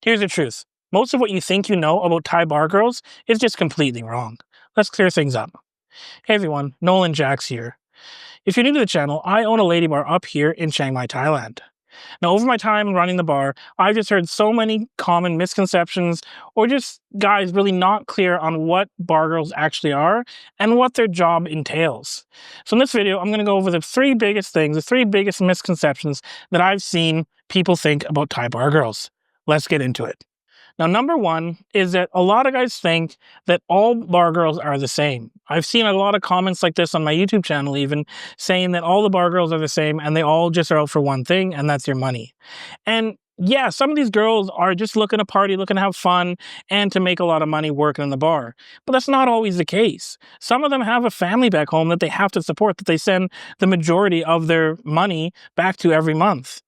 Here's the truth. Most of what you think you know about Thai bar girls is just completely wrong. Let's clear things up. Hey everyone, Nolan Jax here. If you're new to the channel, I own a lady bar up here in Chiang Mai, Thailand. Now, over my time running the bar, I've just heard so many common misconceptions or just guys really not clear on what bar girls actually are and what their job entails. So in this video, I'm going to go over the three biggest things, the three biggest misconceptions that I've seen people think about Thai bar girls. Let's get into it. Now, number one is that a lot of guys think that all bar girls are the same. I've seen a lot of comments like this on my YouTube channel even, saying that all the bar girls are the same and they all just are out for one thing, and that's your money. And yeah, some of these girls are just looking to party, looking to have fun, and to make a lot of money working in the bar. But that's not always the case. Some of them have a family back home that they have to support, that they send the majority of their money back to every month.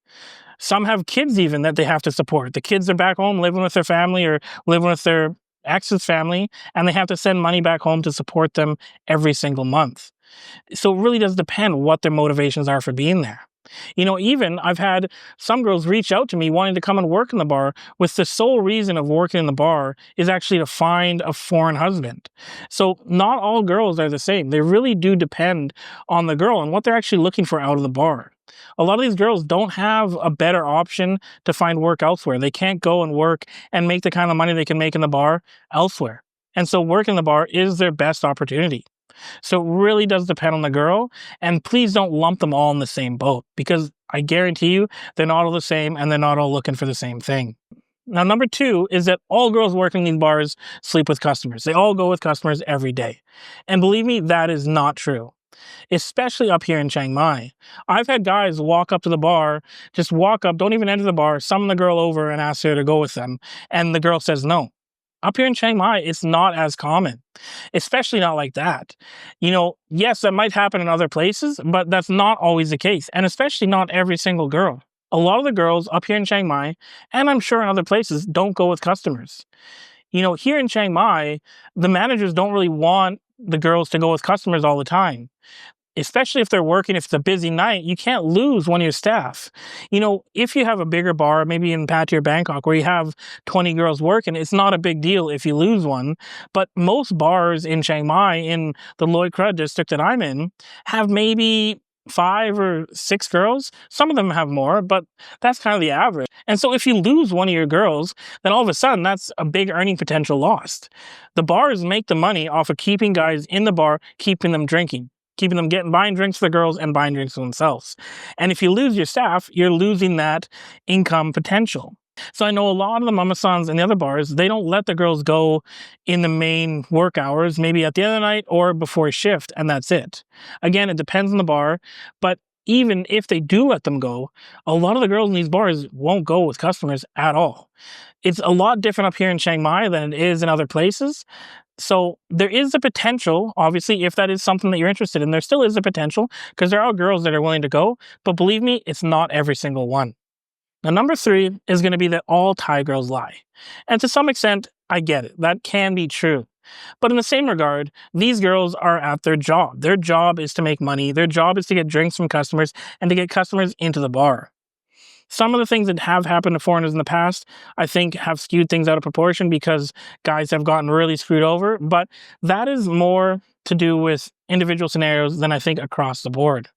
Some have kids even that they have to support. The kids are back home living with their family or living with their ex's family, and they have to send money back home to support them every single month. So it really does depend what their motivations are for being there. You know, even I've had some girls reach out to me wanting to come and work in the bar with the sole reason of working in the bar is actually to find a foreign husband. So not all girls are the same. They really do depend on the girl and what they're actually looking for out of the bar. A lot of these girls don't have a better option to find work elsewhere. They can't go and work and make the kind of money they can make in the bar elsewhere. And so working in the bar is their best opportunity. So it really does depend on the girl, and please don't lump them all in the same boat, because I guarantee you they're not all the same and they're not all looking for the same thing. Now, number two is that all girls working in these bars sleep with customers. They all go with customers every day. And believe me, that is not true. Especially up here in Chiang Mai. I've had guys walk up to the bar, just walk up, don't even enter the bar, summon the girl over and ask her to go with them, and the girl says no. Up here in Chiang Mai, it's not as common, especially not like that. You know, yes, that might happen in other places, but that's not always the case, and especially not every single girl. A lot of the girls up here in Chiang Mai, and I'm sure in other places, don't go with customers. You know, here in Chiang Mai, the managers don't really want the girls to go with customers all the time. Especially if they're working, if it's a busy night, you can't lose one of your staff. You know, if you have a bigger bar, maybe in Pattaya or Bangkok, where you have 20 girls working, it's not a big deal if you lose one. But most bars in Chiang Mai, in the Loi Krud district that I'm in, have maybe 5 or 6 girls. Some of them have more, but that's kind of the average. And so if you lose one of your girls, then all of a sudden that's a big earning potential lost. The bars make the money off of keeping guys in the bar, keeping them drinking, keeping them buying drinks for the girls and buying drinks for themselves. And if you lose your staff, you're losing that income potential. So I know a lot of the mama-sans and the other bars, they don't let the girls go in the main work hours, maybe at the end of the night or before shift, and that's it. Again, it depends on the bar, but even if they do let them go, a lot of the girls in these bars won't go with customers at all. It's a lot different up here in Chiang Mai than it is in other places. So there is a potential, obviously, if that is something that you're interested in, there still is a potential, because there are girls that are willing to go, but believe me, it's not every single one. Now, number three is going to be that all Thai girls lie. And to some extent, I get it. That can be true. But in the same regard, these girls are at their job. Their job is to make money. Their job is to get drinks from customers and to get customers into the bar. Some of the things that have happened to foreigners in the past, I think, have skewed things out of proportion because guys have gotten really screwed over. But that is more to do with individual scenarios than I think across the board.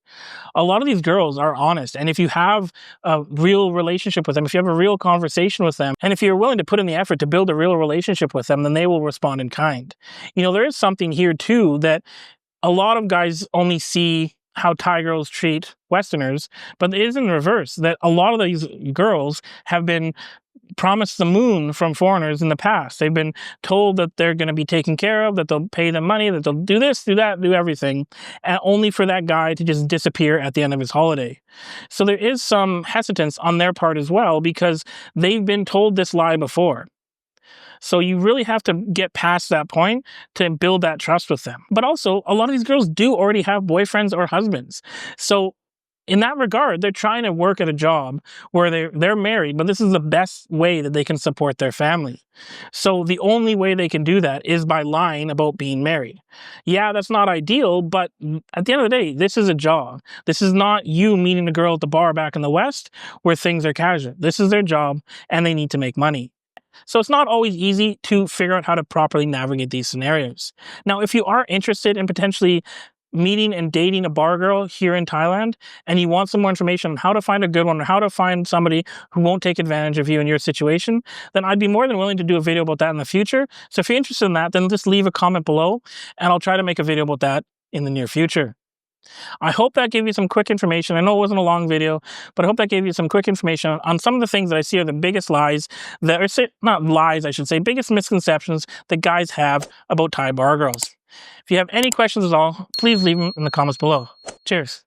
A lot of these girls are honest. And if you have a real relationship with them, if you have a real conversation with them, and if you're willing to put in the effort to build a real relationship with them, then they will respond in kind. You know, there is something here too that a lot of guys only see how Thai girls treat Westerners, but it is in reverse, that a lot of these girls have been promised the moon from foreigners in the past. They've been told that they're going to be taken care of, that they'll pay them money, that they'll do this, do that, do everything, and only for that guy to just disappear at the end of his holiday. So there is some hesitance on their part as well, because they've been told this lie before. So you really have to get past that point to build that trust with them. But also, a lot of these girls do already have boyfriends or husbands. So in that regard, they're trying to work at a job where they're married, but this is the best way that they can support their family. So the only way they can do that is by lying about being married. Yeah, that's not ideal, but at the end of the day, this is a job. This is not you meeting a girl at the bar back in the West where things are casual. This is their job and they need to make money. So it's not always easy to figure out how to properly navigate these scenarios. Now, if you are interested in potentially meeting and dating a bar girl here in Thailand, and you want some more information on how to find a good one or how to find somebody who won't take advantage of you in your situation, then I'd be more than willing to do a video about that in the future. So if you're interested in that, then just leave a comment below and I'll try to make a video about that in the near future. I hope that gave you some quick information. I know it wasn't a long video, but I hope that gave you some quick information on some of the things that I see are the biggest lies that are, not lies, I should say, biggest misconceptions that guys have about Thai bar girls. If you have any questions at all, please leave them in the comments below. Cheers.